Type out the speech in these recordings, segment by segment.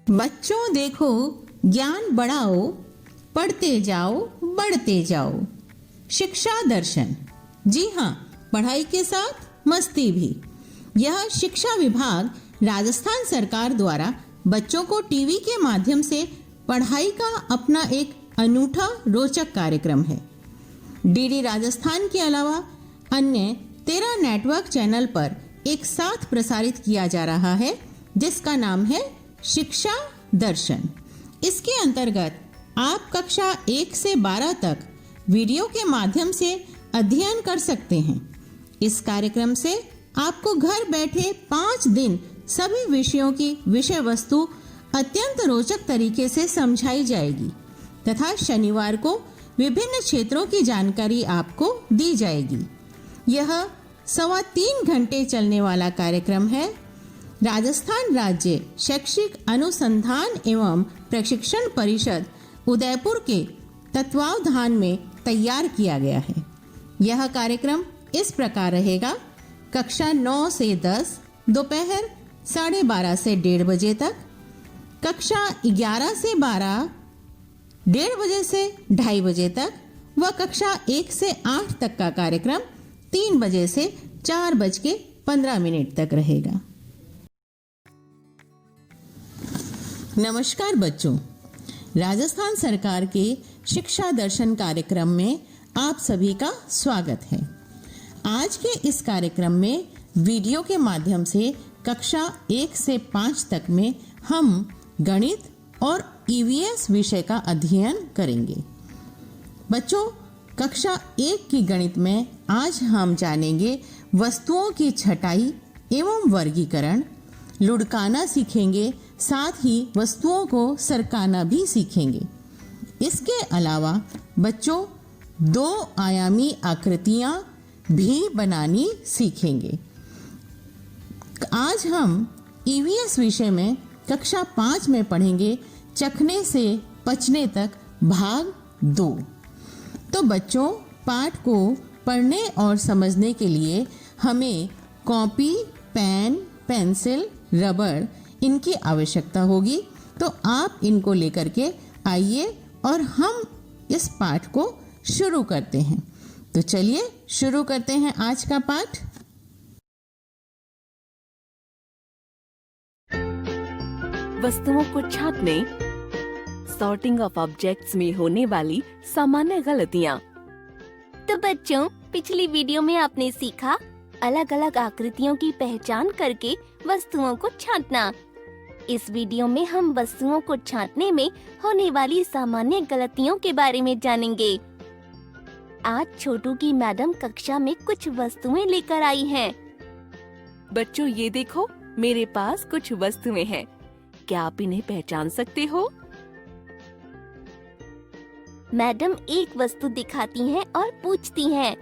बच्चों देखो, ज्ञान बढ़ाओ, पढ़ते जाओ, बढ़ते जाओ। शिक्षा दर्शन। जी हाँ, पढ़ाई के साथ मस्ती भी। यह शिक्षा विभाग राजस्थान सरकार द्वारा बच्चों को टीवी के माध्यम से पढ़ाई का अपना एक अनूठा रोचक कार्यक्रम है। डीडी राजस्थान के अलावा अन्य 13 नेटवर्क चैनल पर एक साथ प्रसारित किया जा रहा है, जिसका नाम है शिक्षा दर्शन। इसके अंतर्गत आप कक्षा 1 से 12 तक वीडियो के माध्यम से अध्ययन कर सकते हैं। इस कार्यक्रम से आपको घर बैठे 5 दिन सभी विषयों की विषय वस्तु अत्यंत रोचक तरीके से समझाई जाएगी तथा शनिवार को विभिन्न क्षेत्रों की जानकारी आपको दी जाएगी। यह 3.25 घंटे चलने वाला कार्यक्रम है। राजस्थान राज्य शैक्षिक अनुसंधान एवं प्रशिक्षण परिषद उदयपुर के तत्वावधान में तैयार किया गया है। यह कार्यक्रम इस प्रकार रहेगा: कक्षा 9 से 10 दोपहर 12:30 से 1:30 बजे तक, कक्षा 11 से 12 1:30 बजे से 2:30 बजे तक व कक्षा 1 से 8 तक का कार्यक्रम 3 बजे से 4:15 तक रहेगा। नमस्कार बच्चों, राजस्थान सरकार के शिक्षा दर्शन कार्यक्रम में आप सभी का स्वागत है। आज के इस कार्यक्रम में वीडियो के माध्यम से कक्षा 1 से 5 तक में हम गणित और ईवीएस विषय का अध्ययन करेंगे। बच्चों, कक्षा 1 की गणित में आज हम जानेंगे वस्तुओं की छटाई एवं वर्गीकरण, लुढ़काना सीखेंगे, साथ ही वस्तुओं को सरकाना भी सीखेंगे। इसके अलावा बच्चों 2 आयामी आकृतियां भी बनानी सीखेंगे। आज हम ईवीएस विषय में कक्षा 5 में पढ़ेंगे चखने से पचने तक भाग 2। तो बच्चों, पाठ को पढ़ने और समझने के लिए हमें कॉपी, पेन, पेंसिल, रबड़ इनकी आवश्यकता होगी। तो आप इनको लेकर के आइए और हम इस पाठ को शुरू करते हैं। तो चलिए शुरू करते हैं आज का पाठ। वस्तुओं को छांटने, सॉर्टिंग ऑफ ऑब्जेक्ट्स में होने वाली सामान्य गलतियाँ। तो बच्चों, पिछली वीडियो में आपने सीखा अलग अलग आकृतियों की पहचान करके वस्तुओं को छांटना। इस वीडियो में हम वस्तुओं को छांटने में होने वाली सामान्य गलतियों के बारे में जानेंगे। आज छोटू की मैडम कक्षा में कुछ वस्तुएं लेकर आई हैं। बच्चों, ये देखो, मेरे पास कुछ वस्तुएं हैं। क्या आप इन्हें पहचान सकते हो? मैडम एक वस्तु दिखाती हैं और पूछती हैं,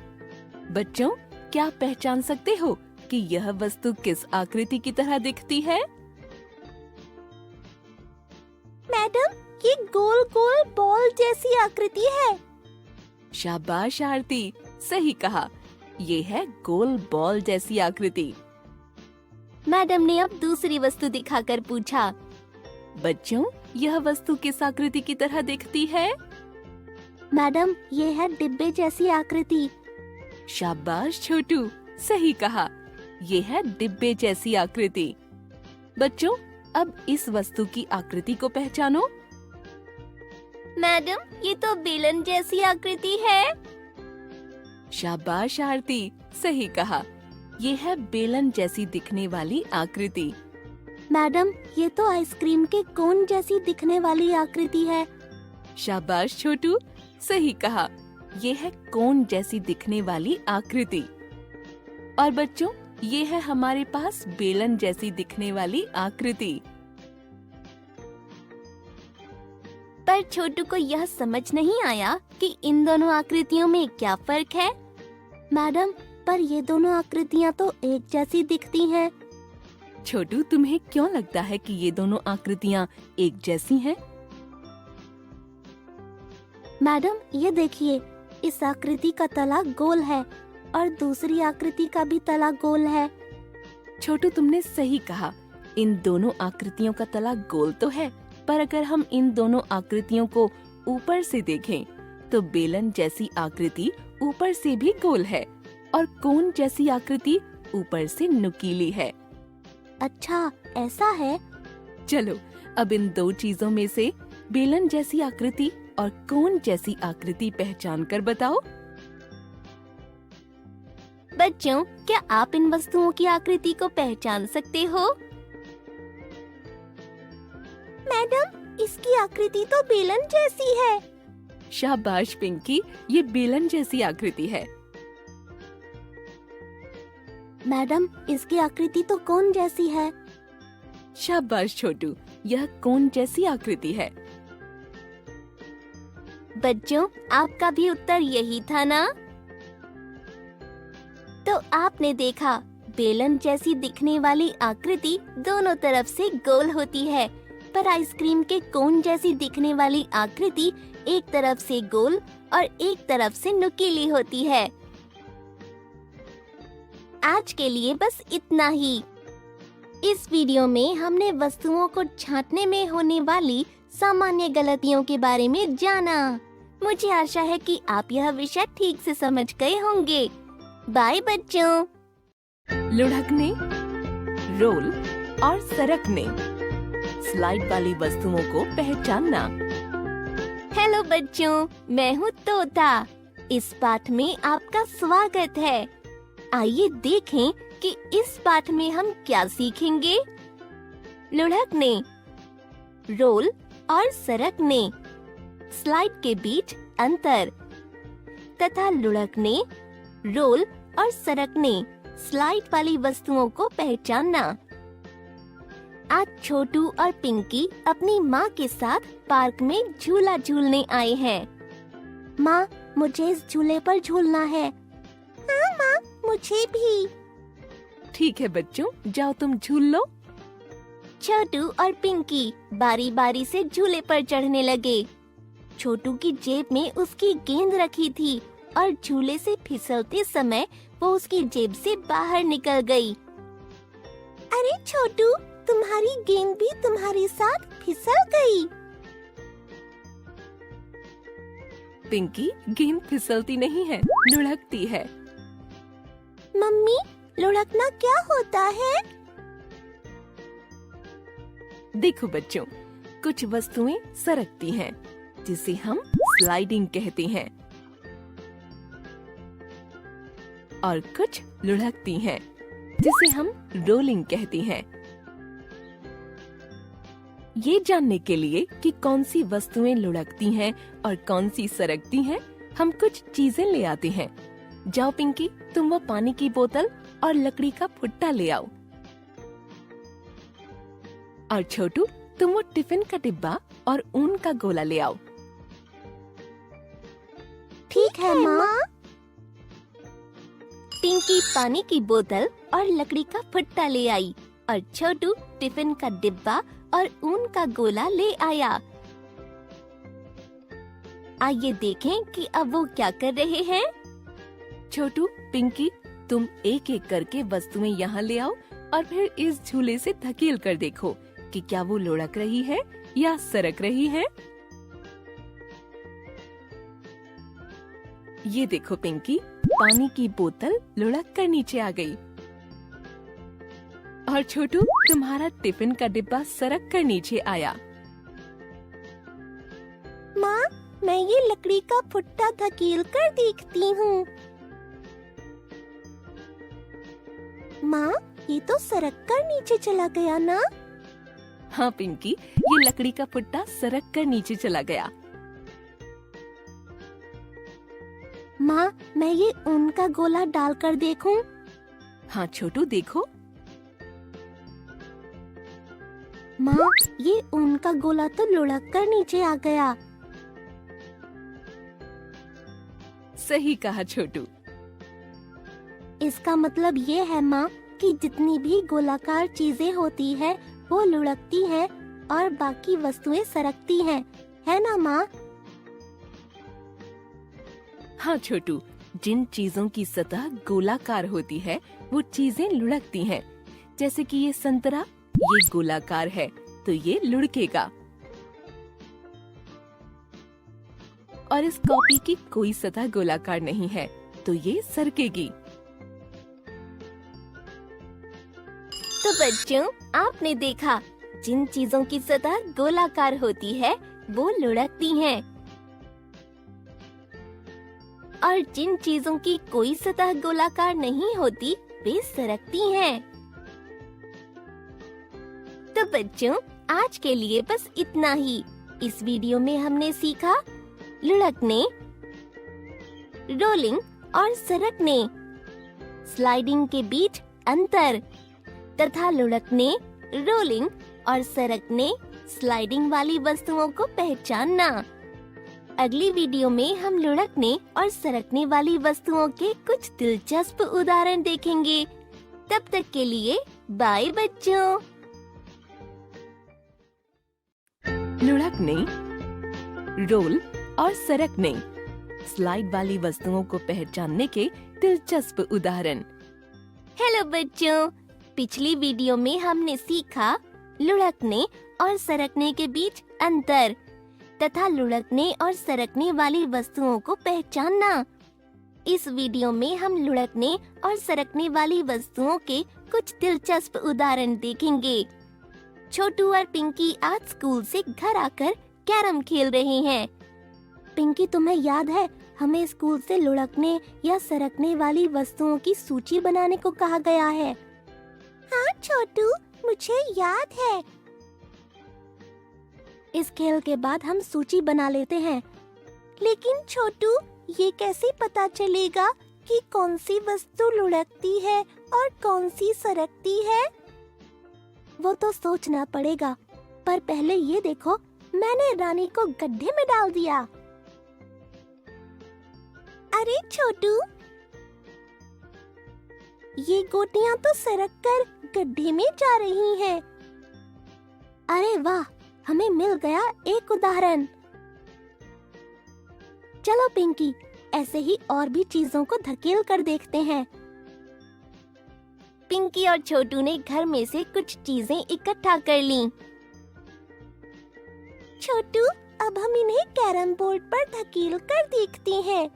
बच्चों, क्या आप पहचान सकते हो कि यह वस्तु किस आकृति की तरह दिखती है? मैडम, ये गोल गोल बॉल जैसी आकृति है। शाबाश आरती, सही कहा। ये है गोल बॉल जैसी आकृति। मैडम ने अब दूसरी वस्तु दिखाकर पूछा, बच्चों, यह वस्तु किस आकृति की तरह दिखती है? मैडम, ये है डिब्बे जैसी आकृति। शाबाश छोटू, सही कहा। ये है डिब्बे जैसी आकृति। बच्चों, अब इस वस्तु की आकृति को पहचानो। मैडम, ये तो बेलन जैसी आकृति है। शाबाश आरती, सही कहा। ये है बेलन जैसी दिखने वाली आकृति। मैडम, ये तो आइसक्रीम के कोन जैसी दिखने वाली आकृति है। शाबाश छोटू, सही कहा। ये है कोन जैसी दिखने वाली आकृति। और बच्चों, ये है हमारे पास बेलन जैसी दिखने वाली आकृति। पर छोटू को यह समझ नहीं आया कि इन दोनों आकृतियों में क्या फर्क है। मैडम, पर ये दोनों आकृतियाँ तो एक जैसी दिखती हैं। छोटू, तुम्हें क्यों लगता है कि ये दोनों आकृतियाँ एक जैसी हैं? मैडम, ये देखिए, इस आकृति का तला गोल है और दूसरी आकृति का भी तला गोल है। छोटू, तुमने सही कहा। इन दोनों आकृतियों का तला गोल तो है, पर अगर हम इन दोनों आकृतियों को ऊपर से देखें तो बेलन जैसी आकृति ऊपर से भी गोल है और कोन जैसी आकृति ऊपर से नुकीली है। अच्छा, ऐसा है। चलो अब इन दो चीजों में से बेलन जैसी आकृति और कोन जैसी आकृति पहचान कर बताओ। बच्चों, क्या आप इन वस्तुओं की आकृति को पहचान सकते हो? मैडम, इसकी आकृति तो बेलन जैसी है। शाबाश पिंकी, ये बेलन जैसी आकृति है। मैडम, इसकी आकृति तो कोन जैसी है। शाबाश छोटू, यह कोन जैसी आकृति है। बच्चों, आपका भी उत्तर यही था ना? तो आपने देखा, बेलन जैसी दिखने वाली आकृति दोनों तरफ से गोल होती है, पर आइसक्रीम के कोन जैसी दिखने वाली आकृति एक तरफ से गोल और एक तरफ से नुकीली होती है। आज के लिए बस इतना ही। इस वीडियो में हमने वस्तुओं को छांटने में होने वाली सामान्य गलतियों के बारे में जाना। मुझे आशा है कि आप यह विषय ठीक से समझ गए होंगे। बाय बच्चों। लुढ़कने, रोल और सरकने, स्लाइड वाली वस्तुओं को पहचानना। हेलो बच्चों, मैं हूँ तोता। इस पाठ में आपका स्वागत है। आइए देखें कि इस पाठ में हम क्या सीखेंगे। लुढ़कने, रोल और सरकने, स्लाइड के बीच अंतर, तथा लुढ़कने, रोल और सरकने, स्लाइड वाली वस्तुओं को पहचानना। आज छोटू और पिंकी अपनी माँ के साथ पार्क में झूला झूलने आए हैं। माँ, मुझे इस झूले पर झूलना है। हाँ माँ, मुझे भी। ठीक है बच्चों, जाओ तुम झूल लो। छोटू और पिंकी बारी बारी से झूले पर चढ़ने लगे। छोटू की जेब में उसकी गेंद रखी थी और झूले से फिसलते समय वो उसकी जेब से बाहर निकल गई। अरे छोटू, तुम्हारी गेंद भी तुम्हारे साथ फिसल गई। पिंकी, गेंद फिसलती नहीं है, लुढ़कती है। मम्मी, लुढ़कना क्या होता है? देखो बच्चों, कुछ वस्तुएं सरकती हैं, जिसे हम स्लाइडिंग कहते हैं, और कुछ लुढ़कती हैं, जिसे हम रोलिंग कहते हैं। ये जानने के लिए कि कौन सी वस्तुएं लुढ़कती हैं और कौन सी सरकती हैं, हम कुछ चीजें ले आते हैं। जाओ पिंकी, तुम वो पानी की बोतल और लकड़ी का फुट्टा ले आओ। और छोटू, तुम वो टिफिन का डिब्बा और ऊन का गोला ले आओ। ठीक है माँ। पिंकी पानी की बोतल और लकड़ी का फुट्टा ले आई और छोटू टिफिन का डिब्बा और ऊन का गोला ले आया। आइए देखें कि अब वो क्या कर रहे हैं। छोटू, पिंकी, तुम एक एक करके वस्तुएं यहाँ ले आओ और फिर इस झूले से धकेल कर देखो कि क्या वो लुढ़क रही है या सरक रही है। ये देखो पिंकी, पानी की बोतल लुढ़क कर नीचे आ गई। और छोटू, तुम्हारा टिफिन का डिब्बा सरक कर नीचे आया। माँ, मैं ये लकड़ी का फुट्टा धकेल कर देखती हूँ। माँ, ये तो सरक कर नीचे चला गया ना? हाँ पिंकी, ये लकड़ी का फुट्टा सरक कर नीचे चला गया। माँ, मैं ये ऊन का गोला डालकर देखूं? हाँ छोटू, देखो। माँ, ये ऊन का गोला तो लुढ़क कर नीचे आ गया। सही कहा छोटू। इसका मतलब ये है माँ कि जितनी भी गोलाकार चीजें होती है वो लुढ़कती हैं और बाकी वस्तुएं सरकती हैं, है ना माँ? हाँ छोटू, जिन चीजों की सतह गोलाकार होती है वो चीजें लुढ़कती हैं। जैसे कि ये संतरा ये गोलाकार है तो ये लुढ़केगा। और इस कॉपी की कोई सतह गोलाकार नहीं है तो ये सरकेगी। तो बच्चों, आपने देखा जिन चीजों की सतह गोलाकार होती है वो लुढ़कती हैं और जिन चीजों की कोई सतह गोलाकार नहीं होती वे सरकती हैं। तो बच्चों, आज के लिए बस इतना ही। इस वीडियो में हमने सीखा लुढ़कने, रोलिंग और सरकने, स्लाइडिंग के बीच अंतर तथा लुढ़कने, रोलिंग और सरकने, स्लाइडिंग वाली वस्तुओं को पहचानना। अगली वीडियो में हम लुढ़कने और सरकने वाली वस्तुओं के कुछ दिलचस्प उदाहरण देखेंगे। तब तक के लिए बाय बच्चों। लुढ़कने, रोल और सरकने, स्लाइड वाली वस्तुओं को पहचानने के दिलचस्प उदाहरण। हेलो बच्चों, पिछली वीडियो में हमने सीखा लुढ़कने और सरकने के बीच अंतर तथा लुढ़कने और सरकने वाली वस्तुओं को पहचानना। इस वीडियो में हम लुढ़कने और सरकने वाली वस्तुओं के कुछ दिलचस्प उदाहरण देखेंगे। छोटू और पिंकी आज स्कूल से घर आकर कैरम खेल रहे हैं। पिंकी, तुम्हें याद है हमें स्कूल से लुढ़कने या सरकने वाली वस्तुओं की सूची बनाने को कहा गया है। हाँ छोटू, मुझे याद है। इस खेल के बाद हम सूची बना लेते हैं। लेकिन छोटू, ये कैसे पता चलेगा कि कौन सी वस्तु लुढ़कती है और कौन सी सरकती है? वो तो सोचना पड़ेगा, पर पहले ये देखो, मैंने रानी को गड्ढे में डाल दिया। अरे छोटू, ये गोटियां तो सरक कर गड्ढे में जा रही हैं। अरे वाह, हमें मिल गया एक उदाहरण। चलो पिंकी, ऐसे ही और भी चीजों को धकेल कर देखते हैं। पिंकी और छोटू ने घर में से कुछ चीजें इकट्ठा कर लीं। छोटू, अब हम इन्हें कैरम बोर्ड पर धकेल कर देखते हैं।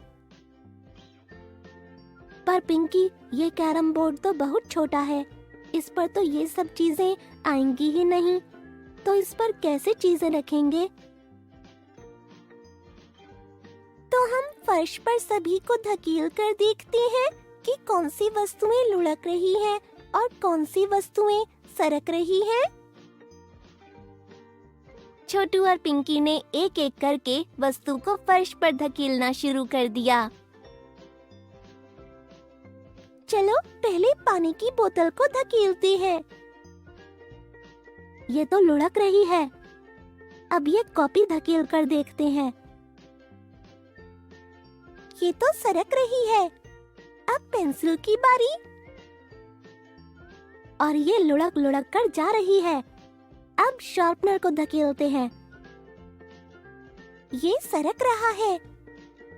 पर पिंकी, ये कैरम बोर्ड तो बहुत छोटा है, इस पर तो ये सब चीजें आएंगी ही नहीं, तो इस पर कैसे चीजें रखेंगे? तो हम फर्श पर सभी को धकेल कर देखते हैं कि कौन सी वस्तुएं लुढ़क रही हैं और कौन सी वस्तुएं सरक रही हैं। छोटू और पिंकी ने एक एक करके वस्तु को फर्श पर धकेलना शुरू कर दिया। चलो पहले पानी की बोतल को धकेलते हैं। ये तो लुढ़क रही है। अब ये कॉपी धकेल कर देखते हैं। ये तो सरक रही है। अब पेंसिल की बारी। और ये लुढ़क लुढ़क कर जा रही है। अब शार्पनर को धकेलते हैं। ये सरक रहा है।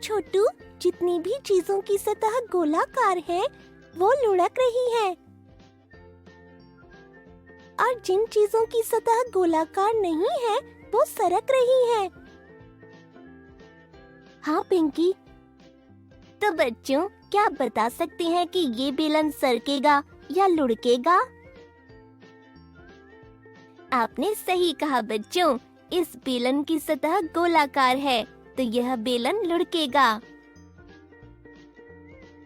छोटू, जितनी भी चीजों की सतह गोलाकार है वो लुढ़क रही है और जिन चीजों की सतह गोलाकार नहीं है वो सरक रही है। हाँ पिंकी। तो बच्चों, क्या आप बता सकते हैं कि ये बेलन सरकेगा या लुढ़केगा? आपने सही कहा बच्चों, इस बेलन की सतह गोलाकार है तो यह बेलन लुढ़केगा।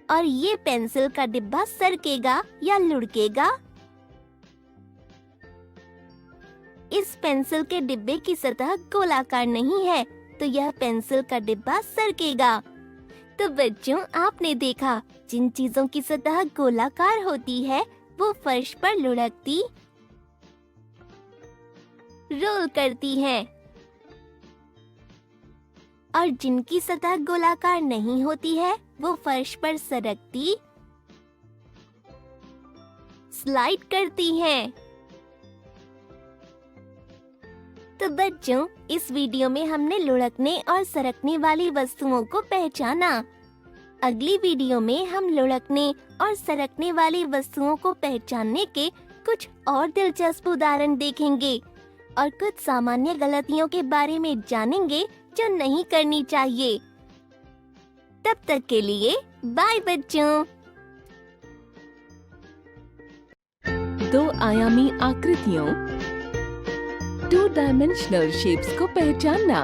और ये पेंसिल का डिब्बा सरकेगा या लुढ़केगा? इस पेंसिल के डिब्बे की सतह गोलाकार नहीं है तो यह पेंसिल का डिब्बा सरकेगा। तो बच्चों, आपने देखा जिन चीजों की सतह गोलाकार होती है वो फर्श पर लुढ़कती, रोल करती हैं और जिनकी सतह गोलाकार नहीं होती है वो फर्श पर सरकती, स्लाइड करती हैं। तो बच्चों, इस वीडियो में हमने लुढ़कने और सरकने वाली वस्तुओं को पहचाना। अगली वीडियो में हम लुढ़कने और सरकने वाली वस्तुओं को पहचानने के कुछ और दिलचस्प उदाहरण देखेंगे और कुछ सामान्य गलतियों के बारे में जानेंगे जो नहीं करनी चाहिए। तब तक के लिए बाय बच्चों। 2 आयामी आकृतियों 2 डायमेंशनल शेप्स को पहचानना।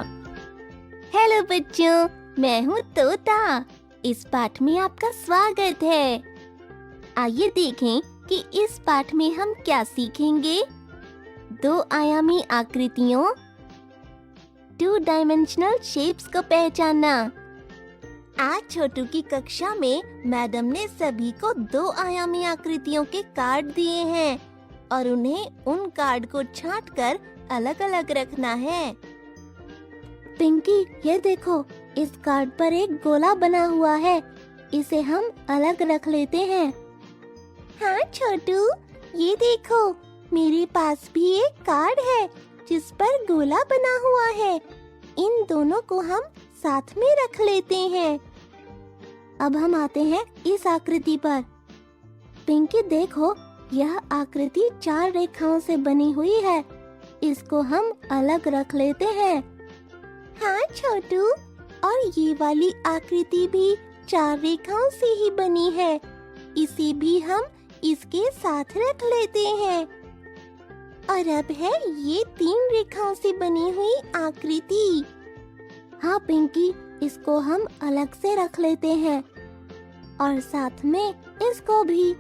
हेलो बच्चों, मैं हूँ तोता। इस पाठ में आपका स्वागत है। आइए देखें कि इस पाठ में हम क्या सीखेंगे। 2 आयामी आकृतियों 2 डायमेंशनल शेप्स को पहचानना। आज छोटू की कक्षा में मैडम ने सभी को 2 आयामी आकृतियों के कार्ड दिए हैं और उन्हें उन कार्ड को छांटकर अलग अलग रखना है। पिंकी, ये देखो, इस कार्ड पर एक गोला बना हुआ है। इसे हम अलग रख लेते हैं। हाँ छोटू, ये देखो, मेरे पास भी एक कार्ड है जिस पर गोला बना हुआ है। इन दोनों को हम साथ में रख लेते हैं। अब हम आते हैं इस आकृति पर। पिंकी देखो, यह आकृति 4 रेखाओं से बनी हुई है। इसको हम अलग रख लेते हैं। हाँ छोटू, और ये वाली आकृति भी 4 रेखाओं से ही बनी है। इसे भी हम इसके साथ रख लेते हैं। और अब है ये 3 रेखाओं से बनी हुई आकृति। हाँ पिंकी, इसको हम अलग से रख लेते हैं और साथ में इसको भी।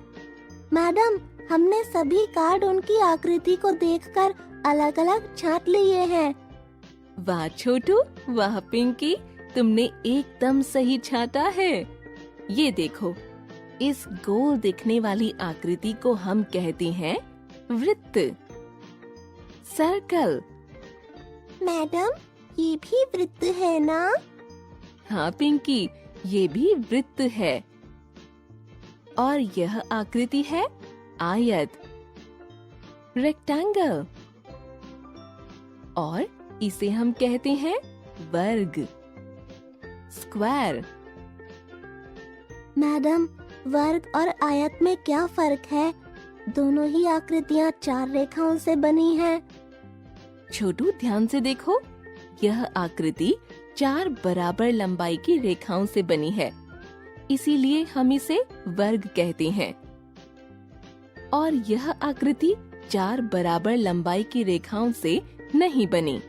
मैडम, हमने सभी कार्ड उनकी आकृति को देखकर अलग अलग छांट लिए हैं। वाह छोटू, वाह पिंकी, तुमने एकदम सही छांटा है। ये देखो, इस गोल दिखने वाली आकृति को हम कहते हैं वृत्त, सर्कल। मैडम, ये भी वृत्त है ना? हाँ पिंकी, ये भी वृत्त है। और यह आकृति है आयत, रेक्टेंगल। और इसे हम कहते हैं वर्ग, स्क्वायर। मैडम, वर्ग और आयत में क्या फर्क है? दोनों ही आकृतियाँ 4 रेखाओं से बनी हैं। छोटू, ध्यान से देखो, यह आकृति 4 बराबर लंबाई की रेखाओं से बनी है, इसीलिए हम इसे वर्ग कहते हैं। और यह आकृति 4 बराबर लंबाई की रेखाओं से नहीं बनी।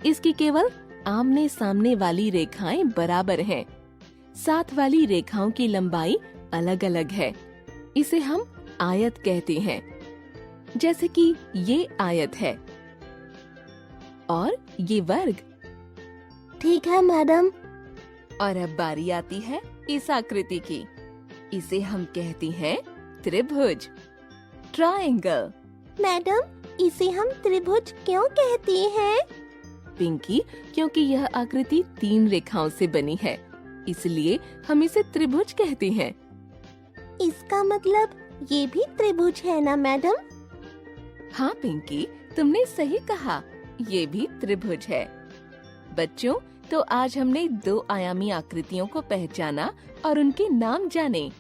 इसकी केवल आमने सामने वाली रेखाएं बराबर हैं। साथ वाली रेखाओं की लंबाई अलग अलग है। इसे हम आयत कहते हैं। जैसे कि ये आयत है और ये वर्ग। ठीक है मैडम। और अब बारी आती है इस आकृति की। इसे हम कहते हैं त्रिभुज, ट्रायंगल। मैडम, इसे हम त्रिभुज क्यों कहते हैं? पिंकी, क्योंकि यह आकृति 3 रेखाओं से बनी है, इसलिए हम इसे त्रिभुज कहते हैं। इसका मतलब ये भी त्रिभुज है ना मैडम? हाँ पिंकी, तुमने सही कहा, ये भी त्रिभुज है। बच्चों, तो आज हमने 2 आयामी आकृतियों को पहचाना और उनके नाम जाने।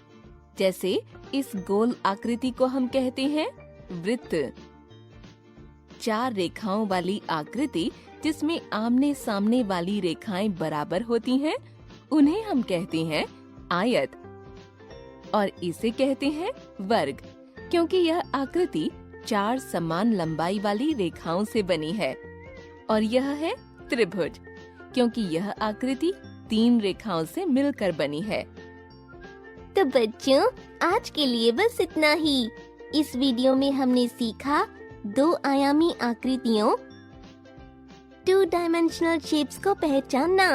जैसे इस गोल आकृति को हम कहते हैं वृत्त। 4 रेखाओं वाली आकृति जिसमें आमने सामने वाली रेखाएं बराबर होती हैं, उन्हें हम कहते हैं आयत। और इसे कहते हैं वर्ग, क्योंकि यह आकृति 4 समान लंबाई वाली रेखाओं से बनी है। और यह है त्रिभुज, क्योंकि यह आकृति 3 रेखाओं से मिलकर बनी है। तो बच्चों, आज के लिए बस इतना ही। इस वीडियो में हमने सीखा 2 आयामी आकृतियों 2 डायमेंशनल शेप्स को पहचानना।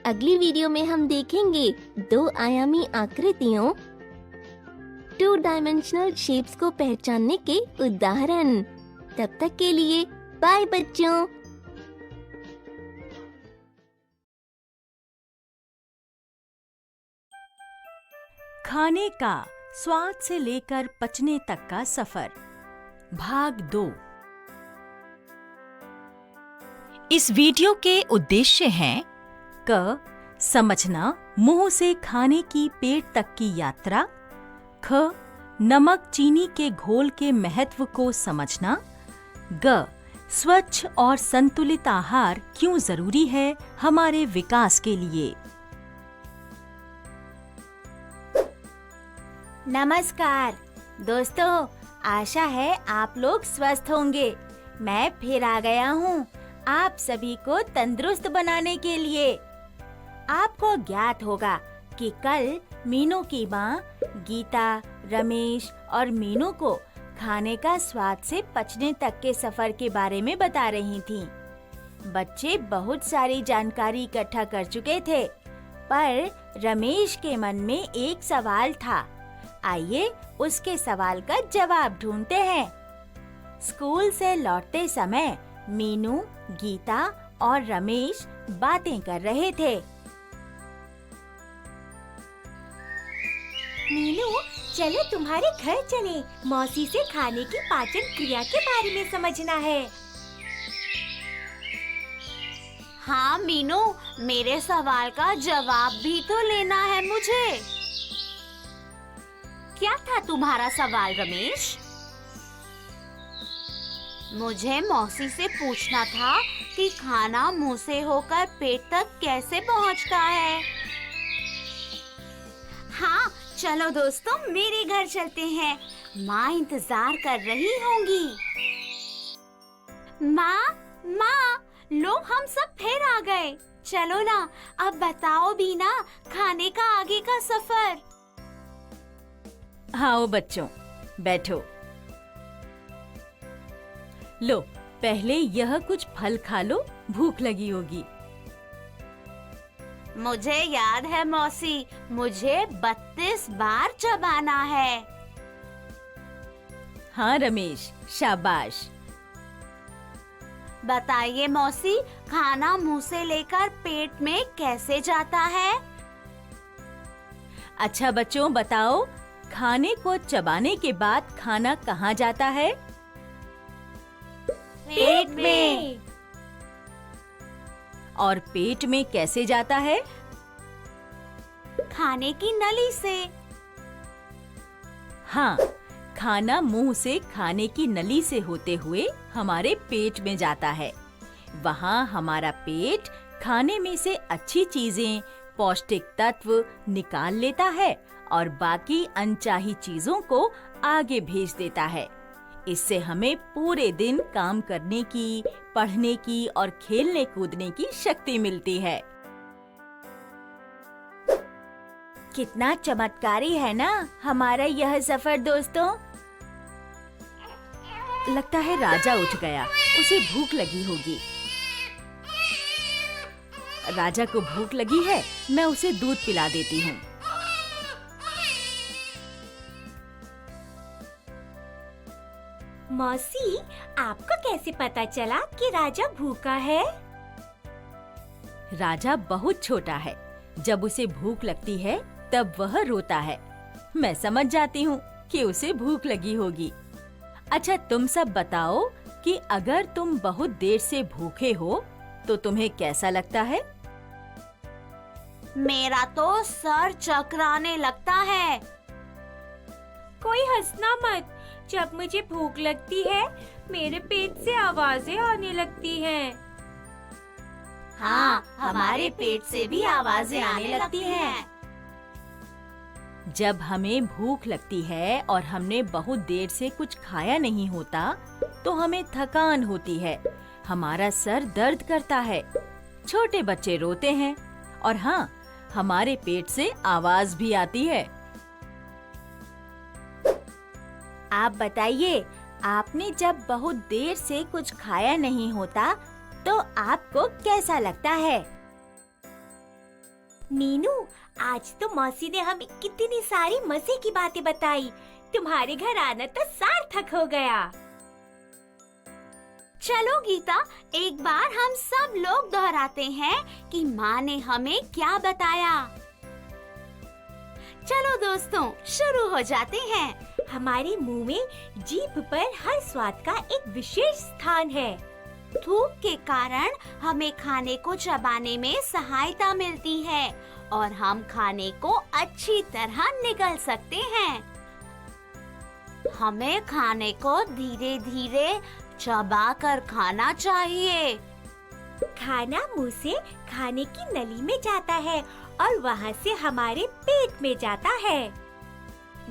अगली वीडियो में हम देखेंगे 2 आयामी आकृतियों 2 डायमेंशनल शेप्स को पहचानने के उदाहरण। तब तक के लिए बाय बच्चों। खाने का स्वाद से लेकर पचने तक का सफर, भाग 2। इस वीडियो के उद्देश्य हैं: क. समझना मुंह से खाने की पेट तक की यात्रा। ख. नमक चीनी के घोल के महत्व को समझना। ग, स्वच्छ और संतुलित आहार क्यों जरूरी है हमारे विकास के लिए। नमस्कार दोस्तों, आशा है आप लोग स्वस्थ होंगे। मैं फिर आ गया हूँ आप सभी को तंदुरुस्त बनाने के लिए। आपको ज्ञात होगा कि कल मीनू की माँ गीता, रमेश और मीनू को खाने का स्वाद से पचने तक के सफर के बारे में बता रही थीं। बच्चे बहुत सारी जानकारी इकट्ठा कर चुके थे, पर रमेश के मन में एक सवाल था। आइए उसके सवाल का जवाब ढूंढते हैं। स्कूल से लौटते समय मीनू, गीता और रमेश बातें कर रहे थे। मीनू, चलो तुम्हारे घर चले। मौसी से खाने की पाचन क्रिया के बारे में समझना है। हाँ मीनू, मेरे सवाल का जवाब भी तो लेना है मुझे। क्या था तुम्हारा सवाल रमेश? मुझे मौसी से पूछना था कि खाना मुंह से होकर पेट तक कैसे पहुंचता है। हाँ चलो दोस्तों, मेरे घर चलते हैं। माँ इंतजार कर रही होंगी। माँ, लो हम सब फिर आ गए। चलो ना, अब बताओ भी ना खाने का आगे का सफर। आओ बच्चों, बैठो। लो, पहले यह कुछ फल खा लो, भूख लगी होगी। मुझे याद है मौसी, मुझे 32 बार चबाना है। हाँ रमेश, शाबाश। बताइए मौसी, खाना मुंह से लेकर पेट में कैसे जाता है? अच्छा बच्चों, बताओ खाने को चबाने के बाद खाना कहाँ जाता है? पेट में। और पेट में कैसे जाता है? खाने की नली से। हाँ, खाना मुंह से खाने की नली से होते हुए हमारे पेट में जाता है। वहाँ हमारा पेट खाने में से अच्छी चीजें, पौष्टिक तत्व निकाल लेता है और बाकी अनचाही चीजों को आगे भेज देता है। इससे हमें पूरे दिन काम करने की, पढ़ने की और खेलने कूदने की शक्ति मिलती है। कितना चमत्कारी है ना हमारा यह सफर दोस्तों। लगता है राजा उठ गया, उसे भूख लगी होगी। राजा को भूख लगी है, मैं उसे दूध पिला देती हूँ। मौसी, आपको कैसे पता चला कि राजा भूखा है? राजा बहुत छोटा है, जब उसे भूख लगती है तब वह रोता है। मैं समझ जाती हूँ कि उसे भूख लगी होगी। अच्छा तुम सब बताओ कि अगर तुम बहुत देर से भूखे हो तो तुम्हें कैसा लगता है? मेरा तो सर चकराने लगता है। कोई हंसना मत। जब मुझे भूख लगती है, मेरे पेट से आवाजें आने लगती हैं। हाँ, हमारे पेट से भी आवाजें आने लगती हैं। जब हमें भूख लगती है और हमने बहुत देर से कुछ खाया नहीं होता तो हमें थकान होती है, हमारा सर दर्द करता है, छोटे बच्चे रोते हैं और हाँ, हमारे पेट से आवाज भी आती है। आप बताइए, आपने जब बहुत देर से कुछ खाया नहीं होता तो आपको कैसा लगता है? मीनू, आज तो मौसी ने हमें कितनी सारी मजे की बातें बताई। तुम्हारे घर आना तो सार्थक हो गया। चलो गीता, एक बार हम सब लोग दोहराते हैं कि माँ ने हमें क्या बताया। चलो दोस्तों, शुरू हो जाते हैं। हमारे मुंह में जीभ पर हर स्वाद का एक विशेष स्थान है। थूक के कारण हमें खाने को चबाने में सहायता मिलती है और हम खाने को अच्छी तरह निगल सकते हैं। हमें खाने को धीरे धीरे चबा कर खाना चाहिए। खाना मुंह से खाने की नली में जाता है और वहाँ से हमारे पेट में जाता है।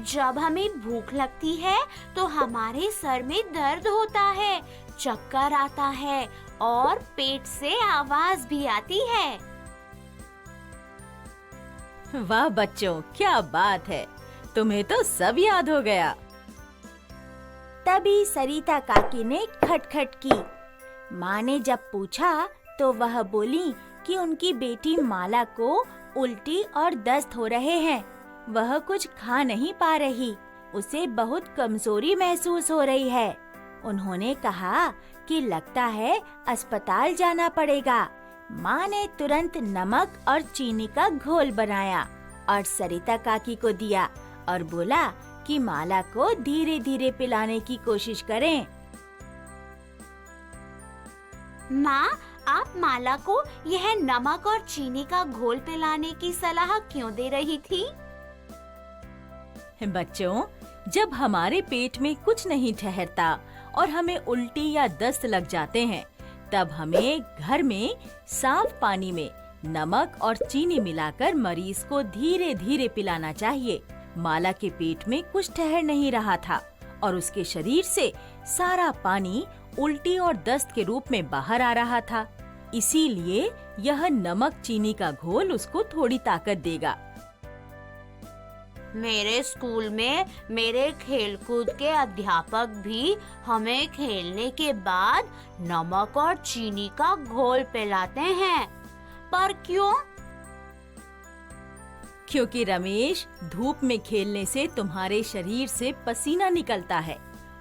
जब हमें भूख लगती है तो हमारे सर में दर्द होता है, चक्कर आता है और पेट से आवाज भी आती है। वाह बच्चों, क्या बात है, तुम्हें तो सब याद हो गया। तभी सरिता काकी ने खटखट की। माँ ने जब पूछा तो वह बोली कि उनकी बेटी माला को उल्टी और दस्त हो रहे हैं। वह कुछ खा नहीं पा रही, उसे बहुत कमजोरी महसूस हो रही है। उन्होंने कहा कि लगता है अस्पताल जाना पड़ेगा। माँ ने तुरंत नमक और चीनी का घोल बनाया और सरिता काकी को दिया और बोला कि माला को धीरे धीरे पिलाने की कोशिश करें। माँ, आप माला को यह नमक और चीनी का घोल पिलाने की सलाह क्यों दे रही थी? बच्चों, जब हमारे पेट में कुछ नहीं ठहरता और हमें उल्टी या दस्त लग जाते हैं, तब हमें घर में साफ पानी में नमक और चीनी मिलाकर मरीज को धीरे धीरे पिलाना चाहिए। माला के पेट में कुछ ठहर नहीं रहा था और उसके शरीर से सारा पानी उल्टी और दस्त के रूप में बाहर आ रहा था। इसीलिए यह नमक चीनी का घोल उसको थोड़ी ताकत देगा। मेरे स्कूल में मेरे खेलकूद के अध्यापक भी हमें खेलने के बाद नमक और चीनी का घोल पिलाते हैं, पर क्यों? क्योंकि रमेश, धूप में खेलने से तुम्हारे शरीर से पसीना निकलता है,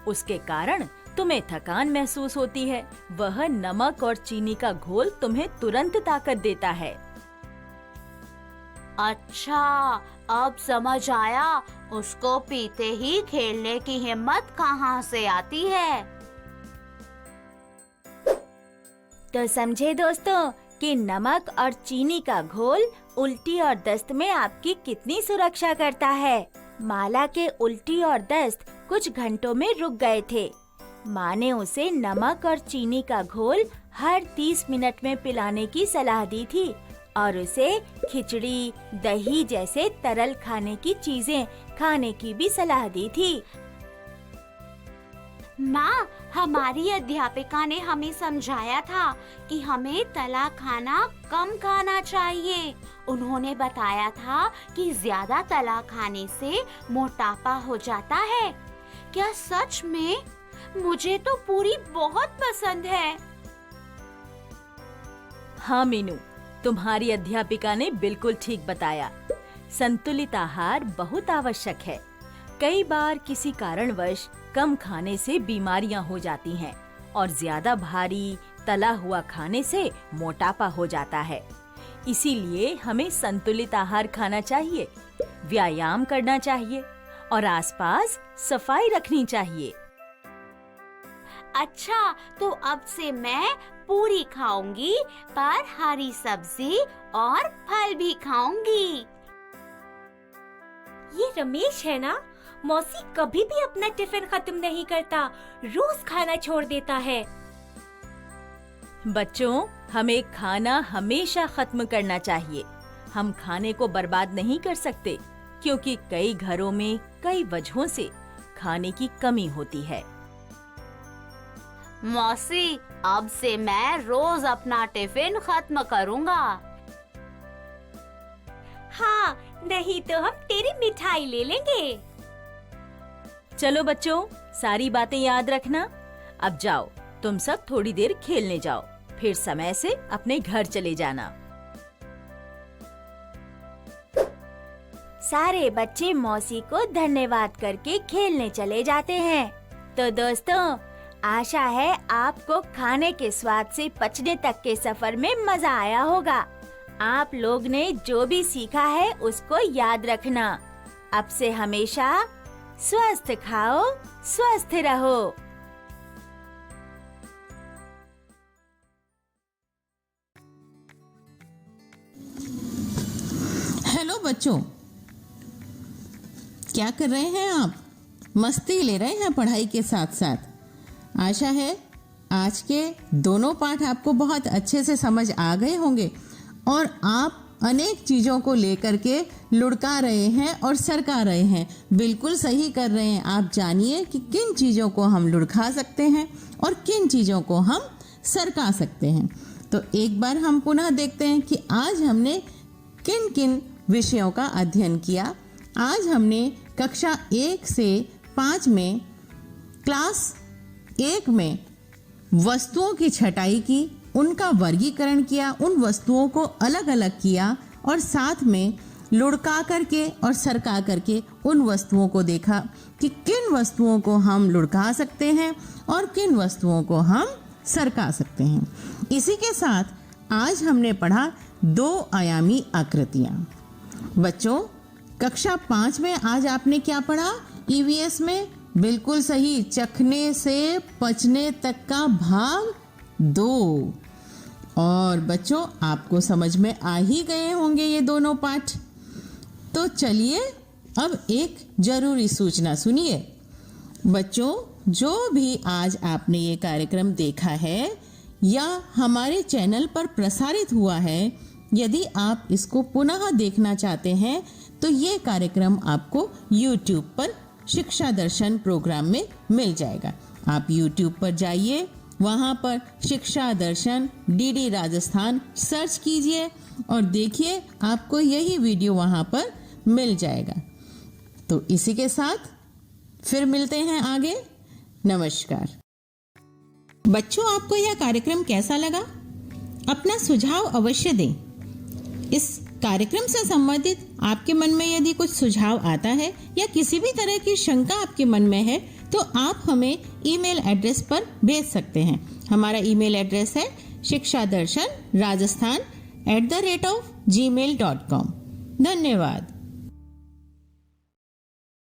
उसके कारण तुम्हें थकान महसूस होती है। वह नमक और चीनी का घोल तुम्हें तुरंत ताकत देता है। अच्छा, अब समझ आया, उसको पीते ही खेलने की हिम्मत कहाँ से आती है। तो समझे दोस्तों कि नमक और चीनी का घोल उल्टी और दस्त में आपकी कितनी सुरक्षा करता है। माला के उल्टी और दस्त कुछ घंटों में रुक गए थे। माँ ने उसे नमक और चीनी का घोल हर 30 मिनट में पिलाने की सलाह दी थी और उसे खिचड़ी, दही जैसे तरल खाने की चीजें खाने की भी सलाह दी थी। माँ, हमारी अध्यापिका ने हमें समझाया था कि हमें तला खाना कम खाना चाहिए। उन्होंने बताया था कि ज्यादा तला खाने से मोटापा हो जाता है। क्या सच में? मुझे तो पूरी बहुत पसंद है। हाँ मीनू, तुम्हारी अध्यापिका ने बिल्कुल ठीक बताया। संतुलित आहार बहुत आवश्यक है। कई बार किसी कारणवश कम खाने से बीमारियां हो जाती हैं और ज्यादा भारी तला हुआ खाने से मोटापा हो जाता है। इसीलिए हमें संतुलित आहार खाना चाहिए, व्यायाम करना चाहिए और आसपास सफाई रखनी चाहिए। अच्छा, तो अब से मैं पूरी खाऊंगी, पर हरी सब्जी और फल भी खाऊंगी। ये रमेश है ना? मौसी कभी भी अपना टिफिन खत्म नहीं करता, रोज खाना छोड़ देता है। बच्चों, हमें खाना हमेशा खत्म करना चाहिए। हम खाने को बर्बाद नहीं कर सकते, क्योंकि कई घरों में कई वजहों से खाने की कमी होती है। मौसी, अब से मैं रोज अपना टिफिन खत्म करूंगा। हाँ, नहीं तो हम तेरी मिठाई ले लेंगे। चलो बच्चों, सारी बातें याद रखना। अब जाओ, तुम सब थोड़ी देर खेलने जाओ, फिर समय से अपने घर चले जाना। सारे बच्चे मौसी को धन्यवाद करके खेलने चले जाते हैं। तो दोस्तों, आशा है आपको खाने के स्वाद से पचने तक के सफर में मजा आया होगा। आप लोग ने जो भी सीखा है उसको याद रखना। अब से हमेशा स्वस्थ खाओ, स्वस्थ रहो। हेलो बच्चों, क्या कर रहे हैं आप? मस्ती ले रहे हैं पढ़ाई के साथ साथ। आशा है आज के दोनों पाठ आपको बहुत अच्छे से समझ आ गए होंगे और आप अनेक चीज़ों को लेकर के लुढ़का रहे हैं और सरका रहे हैं। बिल्कुल सही कर रहे हैं। आप जानिए कि किन चीज़ों को हम लुढ़का सकते हैं और किन चीज़ों को हम सरका सकते हैं। तो एक बार हम पुनः देखते हैं कि आज हमने किन किन विषयों का अध्ययन किया। आज हमने कक्षा 1 से 5 में क्लास 1 में वस्तुओं की छटाई की, उनका वर्गीकरण किया, उन वस्तुओं को अलग अलग किया और साथ में लुढ़का करके और सरका करके उन वस्तुओं को देखा कि किन वस्तुओं को हम लुढ़का सकते हैं और किन वस्तुओं को हम सरका सकते हैं। इसी के साथ आज हमने पढ़ा 2 आयामी आकृतियाँ। बच्चों, कक्षा 5 में आज आपने क्या पढ़ा? ईवीएस में बिल्कुल सही, चखने से पचने तक का भाग 2। और बच्चों, आपको समझ में आ ही गए होंगे ये दोनों पाठ। तो चलिए अब एक जरूरी सूचना सुनिए। बच्चों, जो भी आज आपने ये कार्यक्रम देखा है या हमारे चैनल पर प्रसारित हुआ है, यदि आप इसको पुनः देखना चाहते हैं तो ये कार्यक्रम आपको YouTube पर शिक्षा दर्शन प्रोग्राम में मिल जाएगा। आप YouTube पर जाइए, वहाँ पर शिक्षा दर्शन DD राजस्थान सर्च कीजिए और देखिए आपको यही वीडियो वहाँ पर मिल जाएगा। तो इसी के साथ फिर मिलते हैं आगे। नमस्कार। बच्चों, आपको यह कार्यक्रम कैसा लगा? अपना सुझाव अवश्य दें। इस कार्यक्रम से संबंधित आपके मन में यदि कुछ सुझाव आता है या किसी भी तरह की शंका आपके मन में है तो आप हमें ईमेल एड्रेस पर भेज सकते हैं। हमारा ईमेल एड्रेस है shikshadarshan rajasthan@gmail.com। धन्यवाद।